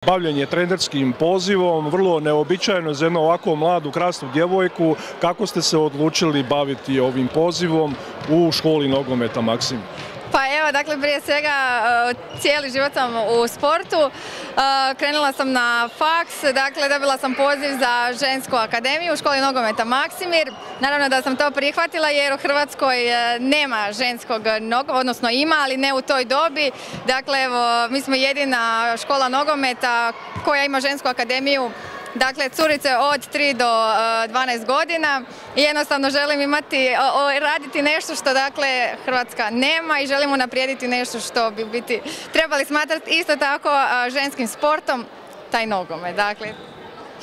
Bavljenje trenerskim pozivom, vrlo neobičajeno za jednu ovako mladu, krasnu djevojku. Kako ste se odlučili baviti ovim pozivom u školi nogometa Maksimir? Pa evo, dakle, prije svega cijeli život sam u sportu. Krenula sam na faks, dakle, dobila sam poziv za žensku akademiju u školi nogometa Maksimir. Naravno da sam to prihvatila jer u Hrvatskoj nema ženskog nogometa, odnosno ima, ali ne u toj dobi. Dakle, evo, mi smo jedina škola nogometa koja ima žensku akademiju. Dakle, curice od 3 do 12 godina i jednostavno želim raditi nešto što dakle Hrvatska nema i želimo naprijediti nešto što bi trebali smatrati isto tako ženskim sportom, taj nogomet. Dakle.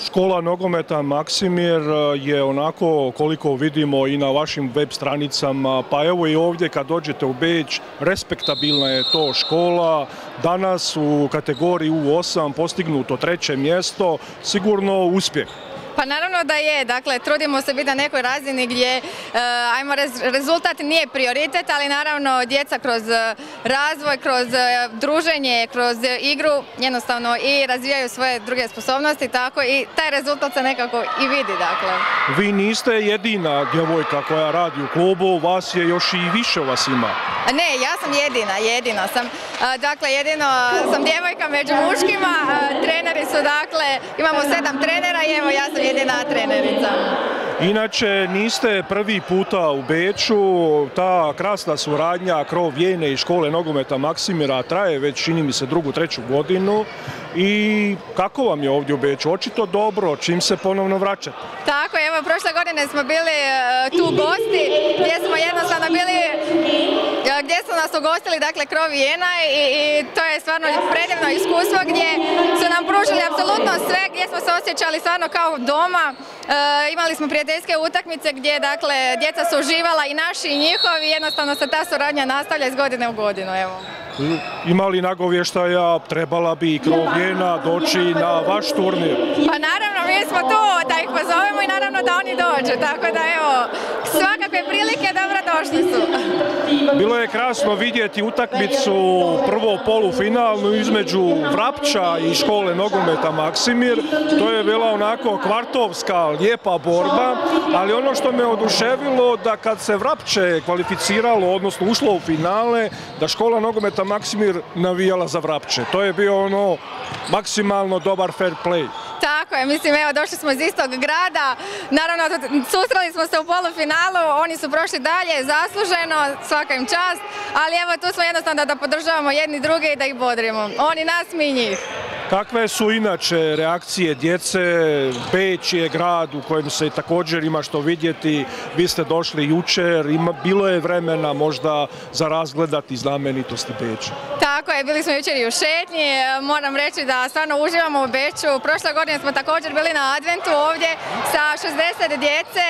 Škola nogometa Maksimir je onako, koliko vidimo i na vašim web stranicama, pa evo i ovdje kad dođete u Beč, respektabilna je to škola. Danas u kategoriji U8 postignuto 3. mjesto, sigurno uspjeh. Pa naravno da je, dakle trudimo se biti na nekoj razini gdje rezultat nije prioritet, ali naravno djeca kroz razvoj, kroz druženje, kroz igru jednostavno i razvijaju svoje druge sposobnosti, tako i taj rezultat se nekako i vidi. Dakle. Vi niste jedina djevojka koja radi u klubu, vas je još i više vas ima. Ne, ja sam jedina sam. Dakle, jedino sam djevojka među muškima, treneri su dakle, imamo 7 trenera i evo ja sam jedina trenerica. Inače, niste prvi puta u Beču, ta krasna suradnja Krov Vjene i škole nogometa Maksimira traje već, čini mi se, 2., 3. godinu. I kako vam je ovdje u Beču? Očito dobro, čim se ponovno vraćate? Tako, evo, prošle godine smo bili tu gosti, gdje smo jednostavno bili, gdje su nas ugostili, dakle, Krov Vjena i to je stvarno predivno iskustvo gdje su nam pružili apsolutno sve, gdje smo se osjećali stvarno kao doma. Imali smo prijateljske utakmice gdje, dakle, djeca su uživala i naši i njihovi, jednostavno se ta suradnja nastavlja iz godine u godinu, evo. Ima li nagovještaja, trebala bi i Krov Vjena doći na vaš turnir? Pa naravno, mi smo tu da ih pozovemo i naravno da oni dođu, tako da evo, svakakve prilike dobrodošli su. Bilo je krasno vidjeti utakmicu prvo polufinalnu između Vrapča i škole nogometa Maksimir. To je bila onako kvartovska, lijepa borba, ali ono što me oduševilo da kad se Vrapče kvalificiralo, odnosno ušlo u finale, da škola nogometa Maksimir navijala za Vrapče. To je bio ono maksimalno dobar fair play. Tako je, mislim, evo, došli smo iz istog grada, naravno, susreli smo se u polufinalu, oni su prošli dalje, zasluženo, svaka im čast, ali evo, tu smo jednostavno da podržavamo jedni druge i da ih bodrimo. Oni nas, mi njih. Kakve su inače reakcije djece? Beč je grad u kojem se također ima što vidjeti. Vi ste došli jučer, bilo je vremena možda za razgledati znamenitosti Beča. Tako je, bili smo jučer i u šetnji. Moram reći da stvarno uživamo u Beču. Prošle godine smo također bili na adventu ovdje sa 60 djece.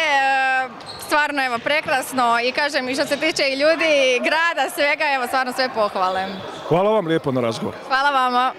Stvarno, evo, prekrasno i kažem, i što se tiče i ljudi, grada, svega, evo, stvarno sve pohvale. Hvala vam lijepo na razgovor. Hvala vama.